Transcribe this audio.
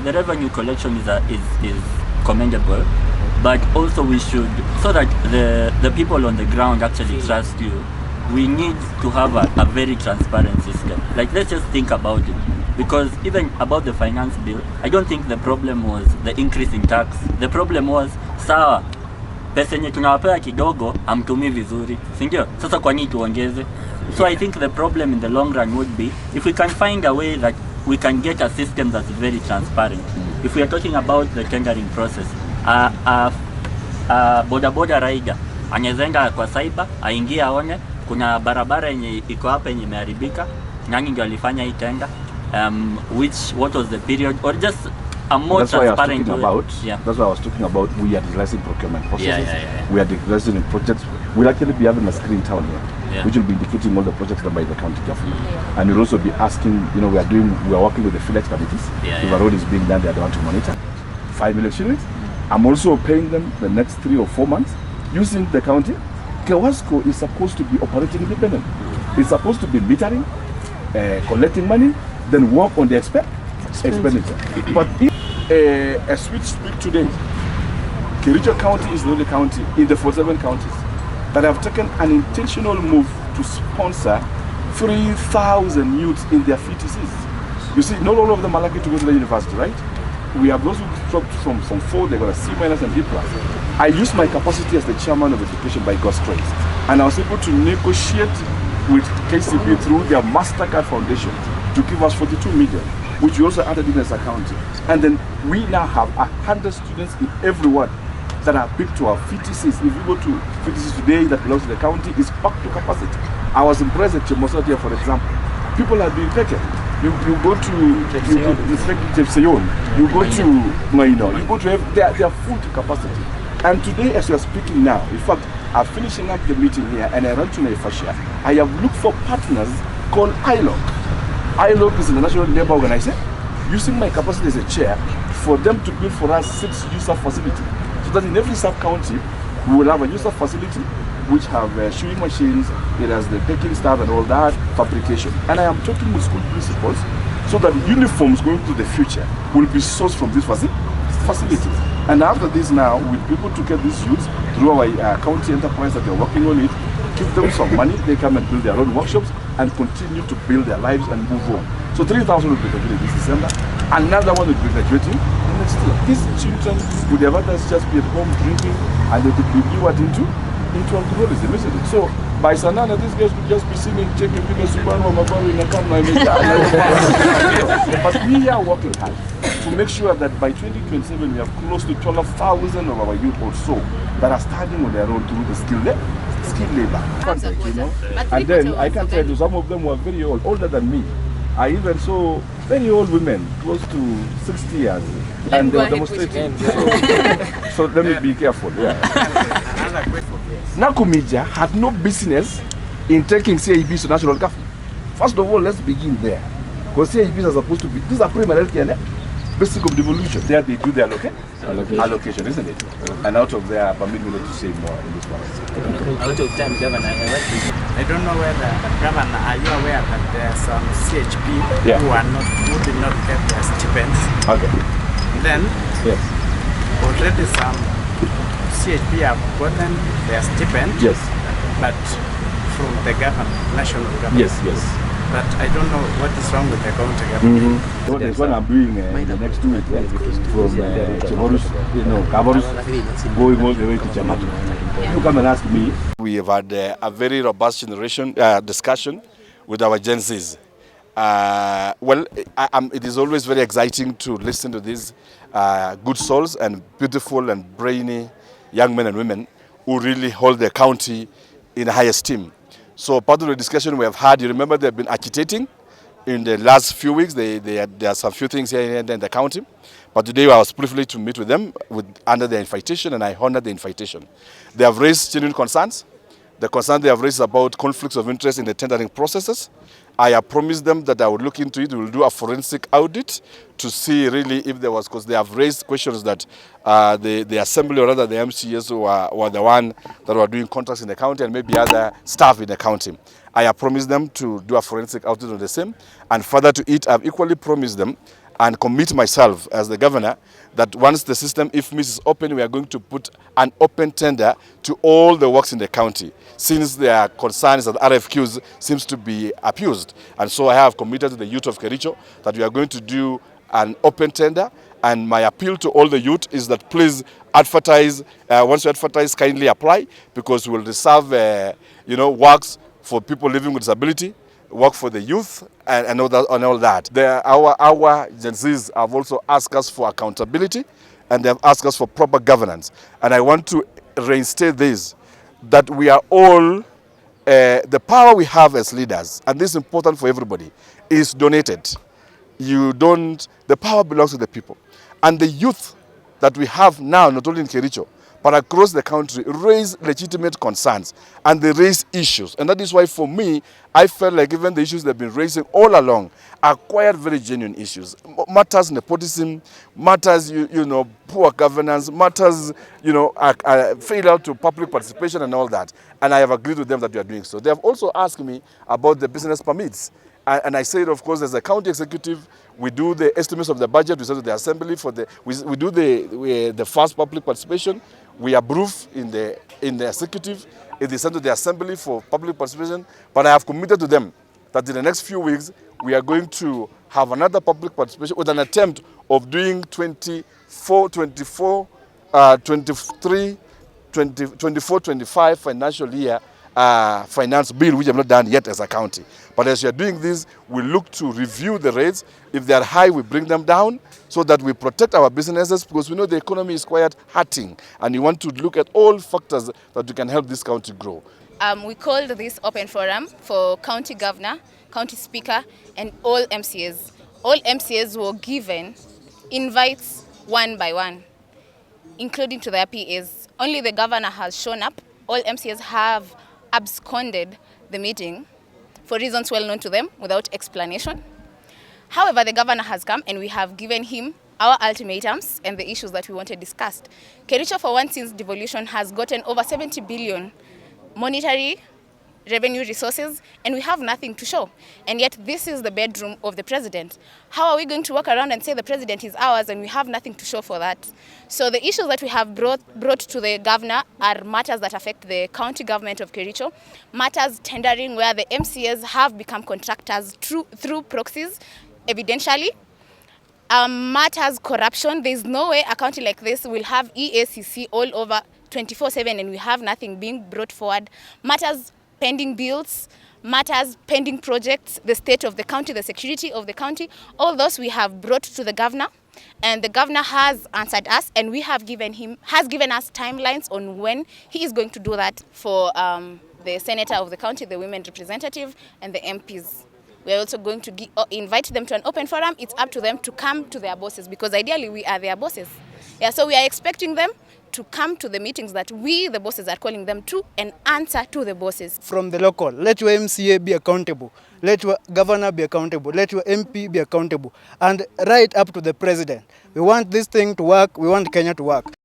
the revenue collection is commendable, but also we should, so that the people on the ground actually trust you, we need to have a very transparent system. Like, let's just think about it. Because even about the finance bill, I don't think the problem was the increase in tax. The problem was, sawa, pesa yenye tunawapea kidogo, hamtumii vizuri. Sindio? Sasa kwa nini tuongeze? So I think the problem in the long run would be, if we can find a way that we can get a system that's very transparent. If we are talking about the tendering process, boda rider anaweza kwa cyber, aingie aone kuna barabara yenye iko hapa yenye imeharibika, nani ndio alifanya hii tender, what was the period, or just a more transparent way. That's what I was talking about. We are digitalizing procurement processes. We are digitalizing projects. We'll actually be having a screen town here, which will be indicating all the projects done by the county government. And we'll also be asking, we are working with the field committees. If a road is being done, they are going to monitor. 5 million shillings. I'm also paying them the next 3 or 4 months using the county. Kewasco is supposed to be operating independent. It's supposed to be metering, collecting money, then work on the expenditure. But if a switch speak today, Kericho County is the only county in the 47 counties that have taken an intentional move to sponsor 3,000 youths in their FTCs. You see, not all of them are lucky to go to the university, right? We have those who dropped from 4, they got a C- and D+. I used my capacity as the chairman of education by God's grace, and I was able to negotiate with KCB through their MasterCard Foundation to give us 42 million, which we also added in as a county. And then we now have 100 students in every ward that are picked to our FTCs. If you go to FTCs today that belongs to the county, it's back to capacity. I was impressed at Chemosodia, for example. People are being taken. You go to Jefseyon, you go to Maino, you go to they are full to capacity. And today, as we are speaking now, in fact, I'm finishing up the meeting here and I ran to Naifasha. I have looked for partners called ILOC. ILOC is the National Labour Organization, using my capacity as a chair for them to build for us 6 user facilities. So that in every sub-county, we will have a user facility which have sewing machines, it has the baking staff and all that, fabrication. And I am talking with school principals so that uniforms going to the future will be sourced from these facilities. And after this now, we'll be able to get these youths through our county enterprise that they're working on it, give them some money, they come and build their own workshops and continue to build their lives and move on. So 3,000 will be graduating this December, another one will be graduating next year. These children would have others just be at home drinking and they could be lured into alcoholism, isn't it? So by Sanana, these guys would just be singing, checking because Subaru Mabaru in a camera. But we are working hard to make sure that by 2027 we have close to 12,000 of our youth also that are starting on their own through the skilled labor. And then I can tell you some of them were very old, older than me. I even saw very old women, close to 60 years, and they were demonstrating. So let me be careful. Nakumija had no business in taking CIBs to national government. First of all, let's begin there. Because CIBs are supposed to be, these are primary care, basic of devolution. There they do their allocation, isn't it? And out of there, permit me to say more in this one. Out of time, Governor, I don't know whether, Governor, are you aware that there are some CHP who did not get their stipends? Okay. Then, already some CHP have gotten their stipend. Yes. But from the government, national government. Yes. But I don't know what is wrong with the county government. That's what I'm doing in the next 2 weeks. From Chivorus, Kavorus, going all the way to Chamato. You come and ask me. We have had a very robust discussion with our Gen Zs. It is always very exciting to listen to these good souls and beautiful and brainy young men and women who really hold the county in high esteem. So part of the discussion we have had, you remember they've been agitating in the last few weeks. There are some few things here and there in the county. But today I was privileged to meet with them under their invitation, and I honored the invitation. They have raised genuine concerns. The concern they have raised is about conflicts of interest in the tendering processes. I have promised them that I would look into it. We will do a forensic audit to see really if there was, because they have raised questions that the assembly or rather the MCS were the one that were doing contracts in the county and maybe other staff in the county. I have promised them to do a forensic audit on the same. And further to it, I've equally promised them and commit myself as the governor that once the system, if IFMIS is open, we are going to put an open tender to all the works in the county, since there are concerns that RFQs seems to be abused. And so I have committed to the youth of Kericho that we are going to do an open tender, and my appeal to all the youth is that please advertise. Once you advertise, kindly apply, because we will reserve works for people living with disability, work for the youth, and all that. Our Gen Zs have also asked us for accountability, and they have asked us for proper governance. And I want to reinstate this, that we are all, the power we have as leaders, and this is important for everybody, is donated. The power belongs to the people. And the youth that we have now, not only in Kericho, but across the country, raise legitimate concerns, and they raise issues. And that is why, for me, I felt like even the issues they've been raising all along are quite very genuine issues. Matters nepotism, matters, poor governance, matters, failure to public participation and all that. And I have agreed with them that we are doing so. They have also asked me about the business permits. And I said, of course, as a county executive, we do the estimates of the budget, we send to the assembly we do the first public participation, we approve in the executive, it is sent to the assembly for public participation. But I have committed to them that in the next few weeks, we are going to have another public participation with an attempt of doing 24, 25 financial year finance bill, which I have not done yet as a county. But as you are doing this, we look to review the rates. If they are high, we bring them down so that we protect our businesses, because we know the economy is quite hurting, and you want to look at all factors that you can help this county grow. We called this open forum for county governor, county speaker, and all MCAs. All MCAs were given invites one by one, including to their PAs. Only the governor has shown up. All MCAs have absconded the meeting for reasons well known to them without explanation. However, the governor has come, and we have given him our ultimatums and the issues that we wanted discussed. Kericho, for one, since devolution, has gotten over 70 billion monetary revenue resources, and we have nothing to show. And yet this is the bedroom of the president. How are we going to walk around and say the president is ours and we have nothing to show for that? So the issues that we have brought to the governor are matters that affect the county government of Kericho, matters tendering where the MCAs have become contractors through proxies, evidentially. Matters corruption. There's no way a county like this will have EACC all over 24/7 and we have nothing being brought forward. Matters pending bills, matters pending projects, the state of the county, the security of the county, all those we have brought to the governor, and the governor has answered us, and has given us timelines on when he is going to do that for the senator of the county, the women representative, and the MPs. We are also going to invite them to an open forum. It's up to them to come to their bosses, because ideally we are their bosses. Yeah, so we are expecting them to come to the meetings that we, the bosses, are calling them to, and answer to the bosses. From the local, let your MCA be accountable, let your governor be accountable, let your MP be accountable, and right up to the president. We want this thing to work, we want Kenya to work.